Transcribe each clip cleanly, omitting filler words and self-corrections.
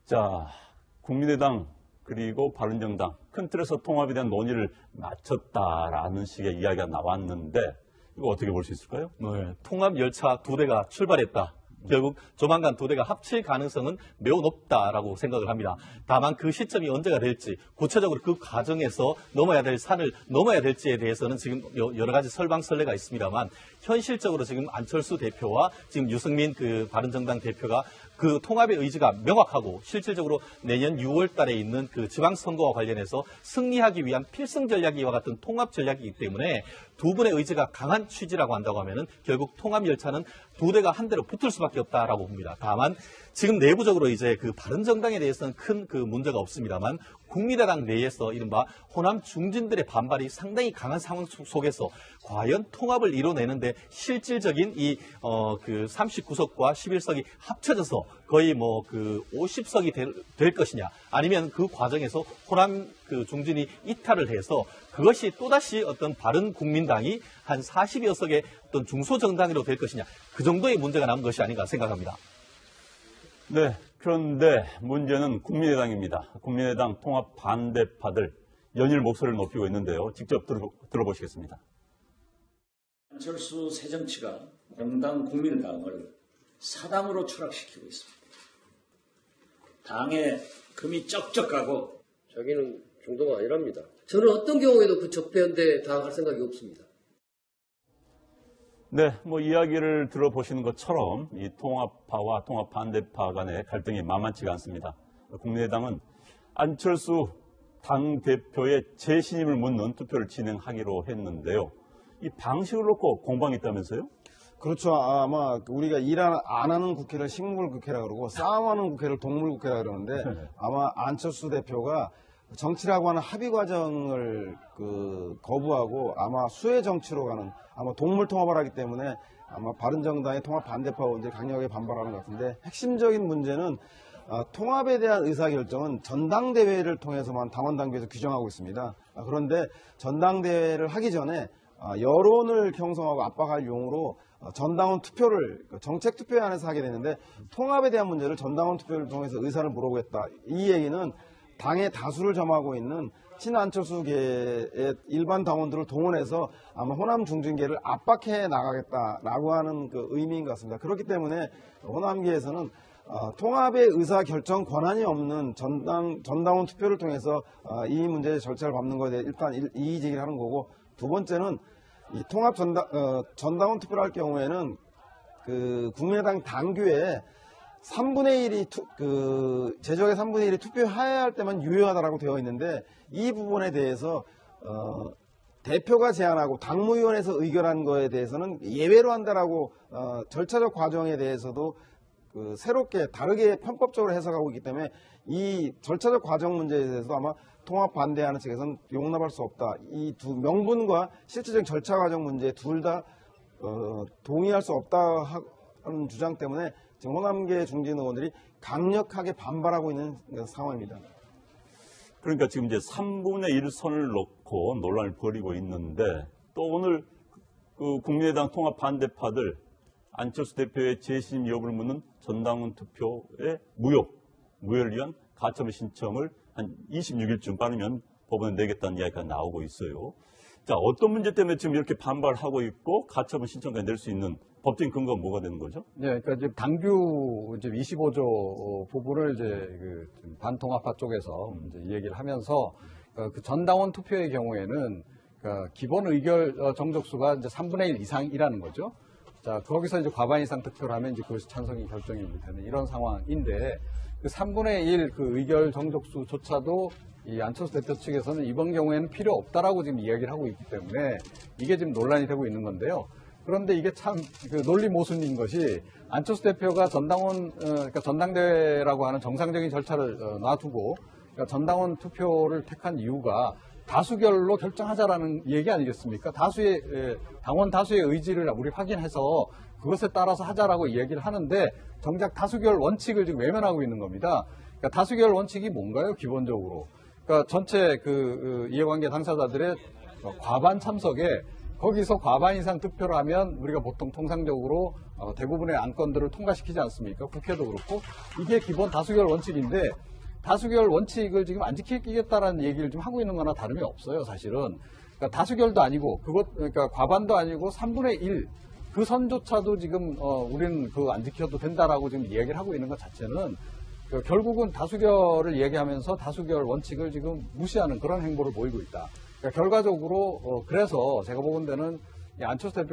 자, 국민의당 그리고 바른정당 큰 틀에서 통합에 대한 논의를 마쳤다라는 식의 이야기가 나왔는데 이거 어떻게 볼 수 있을까요? 네, 통합 열차 두 대가 출발했다. 결국 조만간 두 대가 합칠 가능성은 매우 높다라고 생각을 합니다. 다만 그 시점이 언제가 될지, 구체적으로 그 과정에서 넘어야 될 산을 넘어야 될지에 대해서는 지금 여러 가지 설방설레가 있습니다만, 현실적으로 지금 안철수 대표와 지금 유승민 그 바른정당 대표가 그 통합의 의지가 명확하고 실질적으로 내년 6월 달에 있는 그 지방선거와 관련해서 승리하기 위한 필승 전략이와 같은 통합 전략이기 때문에 두 분의 의지가 강한 취지라고 한다고 하면은 결국 통합 열차는 두 대가 한 대로 붙을 수밖에 없다라고 봅니다. 다만 지금 내부적으로 이제 그 바른정당에 대해서는 큰 그 문제가 없습니다만 국민의당 내에서 이른바 호남 중진들의 반발이 상당히 강한 상황 속에서 과연 통합을 이뤄내는데 실질적인 그 39석과 11석이 합쳐져서 거의 뭐 그 50석이 될 것이냐, 아니면 그 과정에서 호남 그 중진이 이탈을 해서 그것이 또다시 어떤 바른 국민당이 한 40여 석의 어떤 중소정당으로 될 것이냐, 그 정도의 문제가 남은 것이 아닌가 생각합니다. 네, 그런데 문제는 국민의당입니다. 국민의당 통합 반대파들 연일 목소리를 높이고 있는데요. 직접 들어보시겠습니다. 안철수 새정치가 공당 국민의당을 사당으로 추락시키고 있습니다. 당에 금이 쩍쩍 가고 자기는 중도가 아니랍니다. 저는 어떤 경우에도 그 적폐연대에 당할 생각이 없습니다. 네, 뭐 이야기를 들어보시는 것처럼 이 통합파와 통합 반대파 간의 갈등이 만만치가 않습니다. 국민의당은 안철수 당대표의 재신임을 묻는 투표를 진행하기로 했는데요. 이 방식을 놓고 공방이 있다면서요? 그렇죠. 아마 우리가 일 안 하는 국회를 식물국회라 그러고 싸움하는 국회를 동물국회라 그러는데 아마 안철수 대표가 정치라고 하는 합의 과정을 거부하고 아마 수혜 정치로 가는, 아마 동물 통합을 하기 때문에 아마 바른정당의 통합 반대파 의원들이 강력하게 반발하는 것 같은데, 핵심적인 문제는 통합에 대한 의사결정은 전당대회를 통해서만 당원당규에서 규정하고 있습니다. 그런데 전당대회를 하기 전에 여론을 형성하고 압박할 용으로 전당원 투표를, 정책 투표 안에서 하게 되는데, 통합에 대한 문제를 전당원 투표를 통해서 의사를 물어보겠다. 이 얘기는 당의 다수를 점하고 있는 친안철수계의 일반 당원들을 동원해서 아마 호남 중진계를 압박해 나가겠다라고 하는 그 의미인 것 같습니다. 그렇기 때문에 호남계에서는 통합의 의사결정 권한이 없는 전당원 투표를 통해서 이 문제의 절차를 밟는 것에 대해 일단 이의 제기를 하는 거고, 두 번째는 이 통합 전당원 투표를 할 경우에는 그 국민의당 당규에 3분의 1이 제적의 3분의 1이 투표해야 할 때만 유효하다라고 되어 있는데, 이 부분에 대해서 대표가 제안하고 당무위원회에서 의결한 거에 대해서는 예외로 한다라고 절차적 과정에 대해서도 새롭게 다르게 편법적으로 해석하고 있기 때문에 이 절차적 과정 문제에 대해서도 아마 통합 반대하는 측에서는 용납할 수 없다. 이 두 명분과 실질적인 절차 과정 문제 둘 다 동의할 수 없다 하는 주장 때문에 지금 호남계 중진 의원들이 강력하게 반발하고 있는 상황입니다. 그러니까 지금 이제 3분의 1 선을 놓고 논란을 벌이고 있는데, 또 오늘 그 국민의당 통합 반대파들 안철수 대표의 재신임 여부를 묻는 전당원 투표의 무효를 위한 가처분 신청을 한 26일쯤 빠르면 법원에 내겠다는 이야기가 나오고 있어요. 자, 어떤 문제 때문에 지금 이렇게 반발하고 있고 가처분 신청까지 낼 수 있는 법적인 근거가 뭐가 되는 거죠? 네, 그러니까 지금 당규 이제 25조 부분을 이제 그 반통합파 쪽에서 이제 얘기를 하면서 그 전당원 투표의 경우에는 기본 의결 정족수가 이제 3분의 1 이상이라는 거죠. 자, 거기서 이제 과반 이상 득표를 하면 이제 그것이 찬성이 결정이 되는 이런 상황인데, 그 3분의 1 그 의결 정족수조차도 이 안철수 대표 측에서는 이번 경우에는 필요 없다라고 지금 이야기를 하고 있기 때문에 이게 지금 논란이 되고 있는 건데요. 그런데 이게 참 그 논리 모순인 것이, 안철수 대표가 그러니까 전당대회라고 하는 정상적인 절차를 놔두고 그러니까 전당원 투표를 택한 이유가 다수결로 결정하자라는 얘기 아니겠습니까? 당원 다수의 의지를 우리 확인해서 그것에 따라서 하자라고 이야기를 하는데, 정작 다수결 원칙을 지금 외면하고 있는 겁니다. 그러니까 다수결 원칙이 뭔가요? 기본적으로. 그러니까 전체 이해관계 당사자들의 과반 참석에 거기서 과반 이상 득표를 하면 우리가 보통 통상적으로 대부분의 안건들을 통과시키지 않습니까? 국회도 그렇고 이게 기본 다수결 원칙인데 다수결 원칙을 지금 안 지키겠다라는 얘기를 좀 하고 있는 거나 다름이 없어요, 사실은. 그러니까 다수결도 아니고 그러니까 과반도 아니고 3분의 1 그 선조차도 지금 우리는 그거 안 지켜도 된다라고 지금 이야기를 하고 있는 것 자체는 결국은 다수결을 얘기하면서 다수결 원칙을 지금 무시하는 그런 행보를 보이고 있다. 그러니까 결과적으로 그래서 제가 보건대는 안철수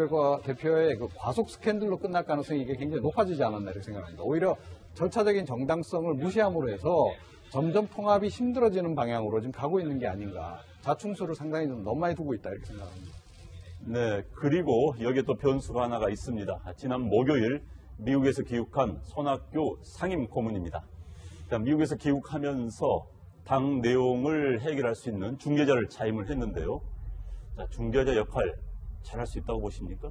대표의 그 과속 스캔들로 끝날 가능성이 이게 굉장히 높아지지 않았나 이렇게 생각합니다. 오히려 절차적인 정당성을 무시함으로 해서 점점 통합이 힘들어지는 방향으로 지금 가고 있는 게 아닌가. 자충수를 상당히 좀 너무 많이 두고 있다 이렇게 생각합니다. 네, 그리고 여기에 또 변수가 하나가 있습니다. 지난 목요일 미국에서 귀국한 손학규 상임 고문입니다. 미국에서 귀국하면서 당 내용을 해결할 수 있는 중재자를 차임을 했는데요. 자, 중재자 역할 잘할 수 있다고 보십니까?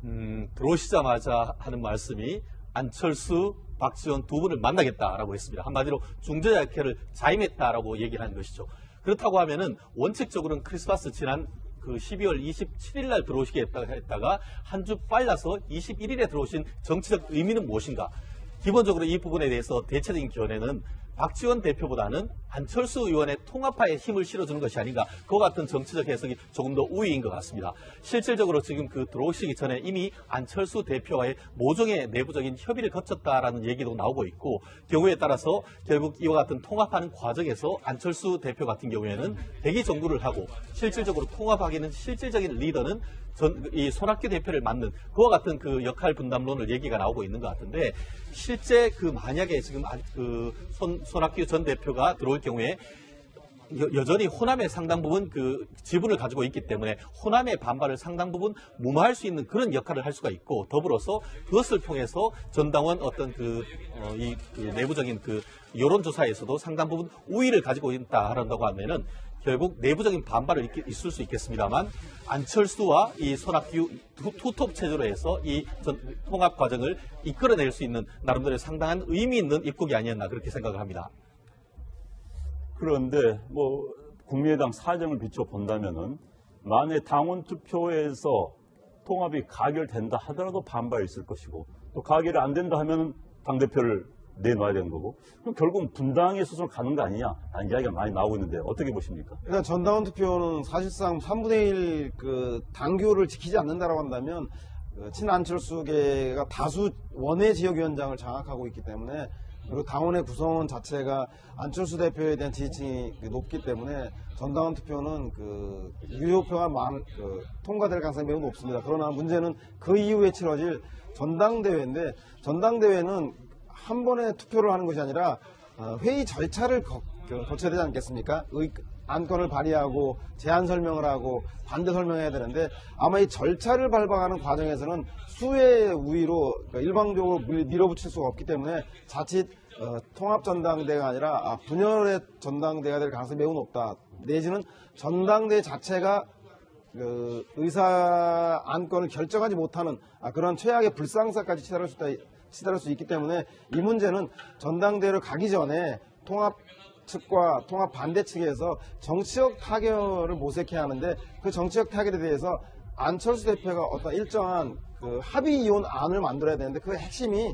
들어오시자마자 하는 말씀이 안철수, 박지원 두 분을 만나겠다라고 했습니다. 한마디로 중재자 역할을 자임했다라고 얘기를 하는 것이죠. 그렇다고 하면은 원칙적으로는 크리스마스 지난 그 12월 27일 날 들어오시겠다 했다가 한 주 빨라서 21일에 들어오신 정치적 의미는 무엇인가? 기본적으로 이 부분에 대해서 대체적인 견해는 박지원 대표보다는 안철수 의원의 통합파에 힘을 실어주는 것이 아닌가, 그와 같은 정치적 해석이 조금 더 우위인 것 같습니다. 실질적으로 지금 그 들어오시기 전에 이미 안철수 대표와의 모종의 내부적인 협의를 거쳤다라는 얘기도 나오고 있고, 경우에 따라서 결국 이와 같은 통합하는 과정에서 안철수 대표 같은 경우에는 대기 정구를 하고 실질적으로 통합하기는 실질적인 리더는 이 손학규 대표를 맡는 그와 같은 그 역할 분담론을 얘기가 나오고 있는 것 같은데, 실제 그 만약에 지금 그 손학규 전 대표가 들어올 경우에 여전히 호남의 상당 부분 그 지분을 가지고 있기 때문에 호남의 반발을 상당 부분 무마할 수 있는 그런 역할을 할 수가 있고, 더불어서 그것을 통해서 전당원 어떤 그 내부적인 그 여론조사에서도 상당 부분 우위를 가지고 있다 한다고 하면은 결국 내부적인 반발을 있을 수 있겠습니다만, 안철수와 이 손학규 투톱 체제로 해서 이 통합 과정을 이끌어낼 수 있는 나름대로 상당한 의미 있는 입국이 아니었나 그렇게 생각을 합니다. 그런데 국민의당 사정을 비춰본다면은 만에 당원 투표에서 통합이 가결된다 하더라도 반발이 있을 것이고, 또 가결이 안 된다 하면은 당대표를 내놔야 되는 거고, 그럼 결국은 분당의 수순을 가는 거 아니냐 라는 이야기가 많이 나오고 있는데 어떻게 보십니까? 일단 전당원 투표는 사실상 3분의 1 그 당규를 지키지 않는다라고 한다면 친안철수계가 다수 원외 지역위원장을 장악하고 있기 때문에, 그리고 당원의 구성원 자체가 안철수 대표에 대한 지지층이 높기 때문에 전당원 투표는 그 유효표가 통과될 가능성이 매우 높습니다. 그러나 문제는 그 이후에 치러질 전당대회인데, 전당대회는 한 번에 투표를 하는 것이 아니라 회의 절차를 거쳐야 되지 않겠습니까? 안건을 발의하고 제안 설명을 하고 반대 설명해야 되는데, 아마 이 절차를 밟아가는 과정에서는 수의 우위로 일방적으로 밀어붙일 수가 없기 때문에 자칫 통합전당대회가 아니라 분열의 전당대회가 될 가능성이 매우 높다. 내지는 전당대회 자체가 의사 안건을 결정하지 못하는 그런 최악의 불상사까지 치달을 수 있기 때문에, 이 문제는 전당대회를 가기 전에 통합 측과 통합 반대 측에서 정치적 타결을 모색해야 하는데, 그 정치적 타결에 대해서 안철수 대표가 어떤 일정한 그 합의 이혼 안을 만들어야 되는데, 그 핵심이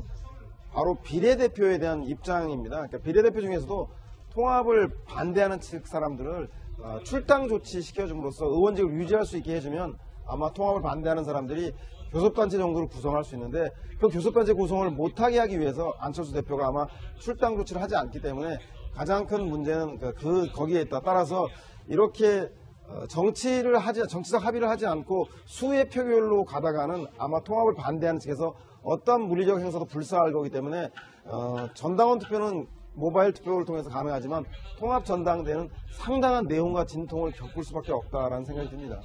바로 비례대표에 대한 입장입니다. 그러니까 비례대표 중에서도 통합을 반대하는 측 사람들을 출당 조치 시켜줌으로써 의원직을 유지할 수 있게 해주면 아마 통합을 반대하는 사람들이 교섭단체 정도를 구성할 수 있는데, 그 교섭단체 구성을 못하게 하기 위해서 안철수 대표가 아마 출당 조치를 하지 않기 때문에 가장 큰 문제는 거기에 있다. 따라서 이렇게 정치적 합의를 하지 않고 수의 표결로 가다가는 아마 통합을 반대하는 측에서 어떤 물리적 행사도 불사할 거기 때문에 전당원 투표는 모바일 투표를 통해서 가능하지만 통합 전당대회는 상당한 내용과 진통을 겪을 수밖에 없다라는 생각이 듭니다.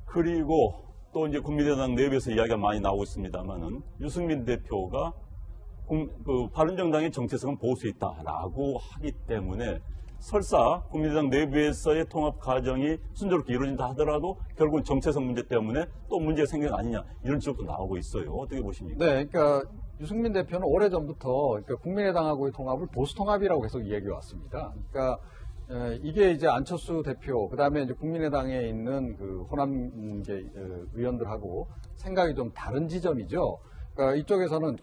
그리고 또 이제 국민의당 내부에서 이야기가 많이 나오고 있습니다만은, 유승민 대표가 바른정당의 정체성은 보수에 있다라고 하기 때문에 설사 국민의당 내부에서의 통합 과정이 순조롭게 이루어진다 하더라도 결국은 정체성 문제 때문에 또 문제가 생긴 거 아니냐, 이런 지적도 나오고 있어요. 어떻게 보십니까? 네, 그러니까 유승민 대표는 오래전부터 국민의당하고의 통합을 보수 통합이라고 계속 이야기해 왔습니다. 그러니까 이게 이제 안철수 대표, 그 다음에 이제 국민의당에 있는 그 호남 의원들하고 생각이 좀 다른 지점이죠. 그러니까 이쪽에서는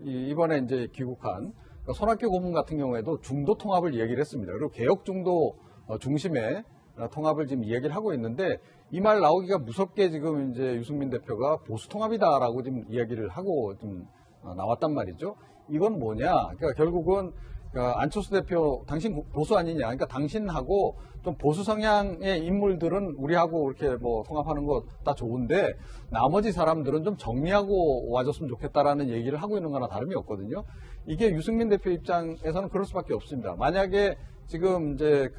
이번에 이제 귀국한 손학규 고문 같은 경우에도 중도 통합을 얘기를 했습니다. 그리고 개혁 중도 중심의 통합을 지금 이야기를 하고 있는데 이 말 나오기가 무섭게 지금 이제 유승민 대표가 보수 통합이다라고 지금 이야기를 하고 좀 나왔단 말이죠. 이건 뭐냐? 그러니까 결국은 안철수 대표 당신 보수 아니냐? 그러니까 당신하고 좀 보수 성향의 인물들은 우리하고 이렇게 뭐 통합하는 거 다 좋은데 나머지 사람들은 좀 정리하고 와줬으면 좋겠다라는 얘기를 하고 있는 거나 다름이 없거든요. 이게 유승민 대표 입장에서는 그럴 수밖에 없습니다. 만약에 지금 이제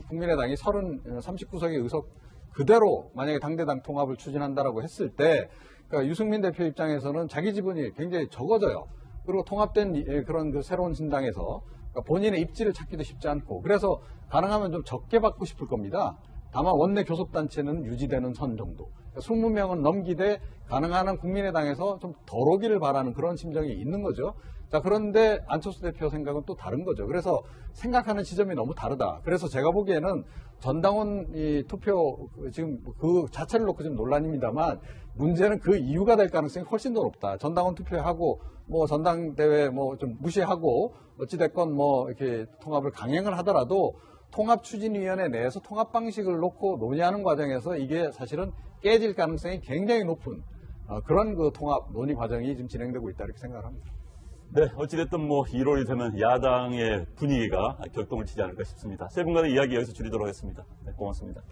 국민의당이 39석의 의석 그대로 만약에 당대당 통합을 추진한다라고 했을 때 그러니까 유승민 대표 입장에서는 자기 지분이 굉장히 적어져요. 그리고 통합된 그런 그 새로운 신당에서 그러니까 본인의 입지를 찾기도 쉽지 않고 그래서 가능하면 좀 적게 받고 싶을 겁니다. 다만 원내 교섭단체는 유지되는 선 정도. 20명은 넘기되 가능한 한 국민의당에서 좀 덜 오기를 바라는 그런 심정이 있는 거죠. 자, 그런데 안철수 대표 생각은 또 다른 거죠. 그래서 생각하는 지점이 너무 다르다. 그래서 제가 보기에는 전당원 투표 지금 그 자체를 놓고 지금 논란입니다만 문제는 그 이유가 될 가능성이 훨씬 더 높다. 전당원 투표하고 뭐 전당대회 뭐 좀 무시하고 어찌됐건 뭐 이렇게 통합을 강행을 하더라도 통합추진위원회 내에서 통합 방식을 놓고 논의하는 과정에서 이게 사실은 깨질 가능성이 굉장히 높은 그런 그 통합 논의 과정이 지금 진행되고 있다 이렇게 생각을 합니다. 네, 어찌됐든 뭐 1월이 되면 야당의 분위기가 격동을 치지 않을까 싶습니다. 세 분간의 이야기 여기서 줄이도록 하겠습니다. 네, 고맙습니다.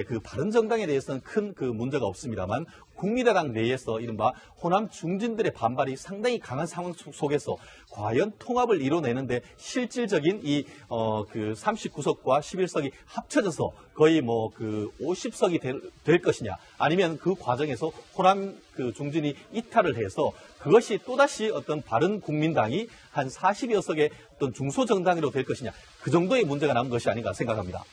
그 바른정당에 대해서는 큰 그 문제가 없습니다만 국민의당 내에서 이른바 호남 중진들의 반발이 상당히 강한 상황 속에서 과연 통합을 이뤄내는데 실질적인 그 39석과 11석이 합쳐져서 거의 뭐 그 50석이 될 것이냐 아니면 그 과정에서 호남 그 중진이 이탈을 해서 그것이 또다시 어떤 바른국민당이 한 40여 석의 어떤 중소정당으로 될 것이냐 그 정도의 문제가 남은 것이 아닌가 생각합니다.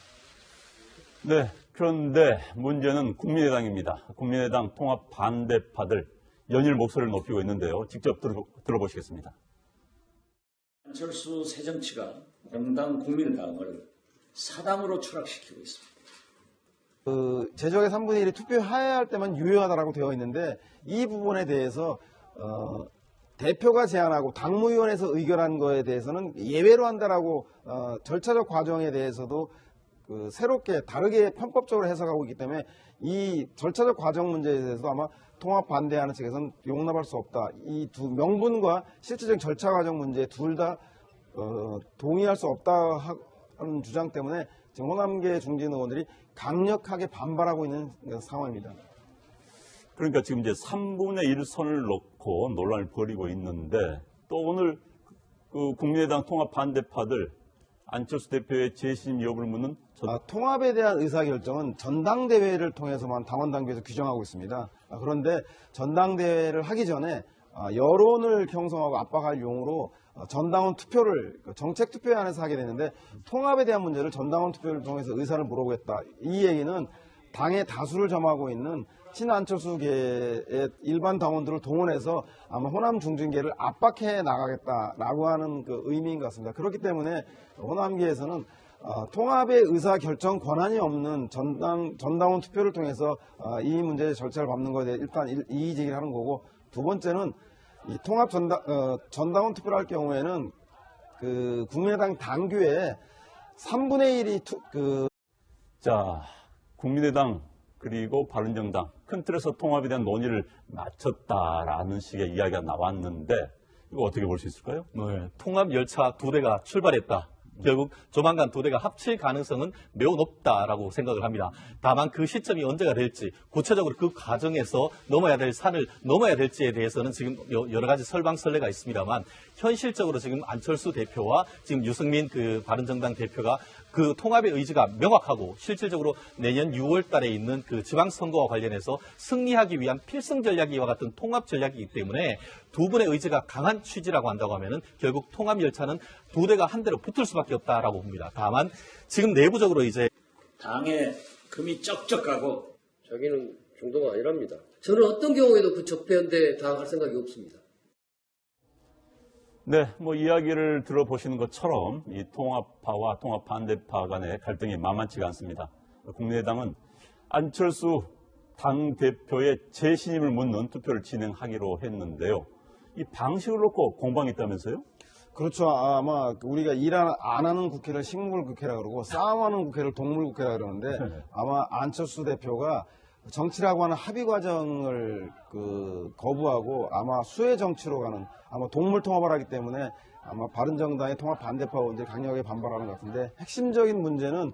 네, 그런데 문제는 국민의당입니다. 국민의당 통합 반대파들 연일 목소리를 높이고 있는데요. 직접 들어보시겠습니다. 안철수 새정치가 공당 국민의당을 사당으로 추락시키고 있습니다. 제적의 3분의 1이 투표해야 할 때만 유효하다라고 되어 있는데 이 부분에 대해서 대표가 제안하고 당무위원회에서 의결한 거에 대해서는 예외로 한다라고 절차적 과정에 대해서도 새롭게 다르게 편법적으로 해석하고 있기 때문에 이 절차적 과정 문제에 대해서도 아마 통합 반대하는 측에서는 용납할 수 없다. 이 두 명분과 실질적인 절차 과정 문제 둘 다 동의할 수 없다 하는 주장 때문에 지금 호남계 중진 의원들이 강력하게 반발하고 있는 상황입니다. 그러니까 지금 이제 3분의 1 선을 놓고 논란을 벌이고 있는데 또 오늘 그 국민의당 통합 반대파들 안철수 대표의 재신 여부를 묻는 통합에 대한 의사결정은 전당대회를 통해서만 당원당규에서 규정하고 있습니다. 그런데 전당대회를 하기 전에 여론을 형성하고 압박할 용으로 전당원 투표를 정책 투표에 한해서 하게 되는데 통합에 대한 문제를 전당원 투표를 통해서 의사를 물어보겠다. 이 얘기는 당의 다수를 점하고 있는 친안철수계의 일반 당원들을 동원해서 아마 호남 중진계를 압박해 나가겠다라고 하는 그 의미인 것 같습니다. 그렇기 때문에 호남계에서는 통합의 의사결정 권한이 없는 전당원 투표를 통해서 이 문제의 절차를 밟는 것에 대해 일단 이의제기를 하는 거고 두 번째는 이 통합 전당원 투표를 할 경우에는 그 국민의당 당규에 3분의 1이 자, 국민의당 그리고 바른정당 큰 틀에서 통합에 대한 논의를 마쳤다라는 식의 이야기가 나왔는데 이거 어떻게 볼 수 있을까요? 네, 통합 열차 두 대가 출발했다. 결국 조만간 두 대가 합칠 가능성은 매우 높다라고 생각을 합니다. 다만 그 시점이 언제가 될지 구체적으로 그 과정에서 넘어야 될 산을 넘어야 될지에 대해서는 지금 여러 가지 설방설레가 있습니다만 현실적으로 지금 안철수 대표와 지금 유승민 그 바른정당 대표가 그 통합의 의지가 명확하고 실질적으로 내년 6월 달에 있는 그 지방선거와 관련해서 승리하기 위한 필승 전략이와 같은 통합 전략이기 때문에 두 분의 의지가 강한 취지라고 한다고 하면은 결국 통합 열차는 두 대가 한 대로 붙을 수밖에 없다라고 봅니다. 다만 지금 내부적으로 이제 당에 금이 쩍쩍 가고 자기는 중도가 아니랍니다. 저는 어떤 경우에도 그 적폐연대에 당할 생각이 없습니다. 네, 뭐 이야기를 들어보시는 것처럼 이 통합파와 통합 반대파 간의 갈등이 만만치가 않습니다. 국민의당은 안철수 당대표의 재신임을 묻는 투표를 진행하기로 했는데요. 이 방식을 놓고 공방이 있다면서요? 그렇죠. 아마 우리가 일 안 하는 국회를 식물 국회라 그러고 싸움하는 국회를 동물 국회라 그러는데 아마 안철수 대표가 정치라고 하는 합의 과정을 거부하고 아마 수혜 정치로 가는 아마 동물 통합을 하기 때문에 아마 바른정당의 통합 반대파 의원들이 강력하게 반발하는 것 같은데 핵심적인 문제는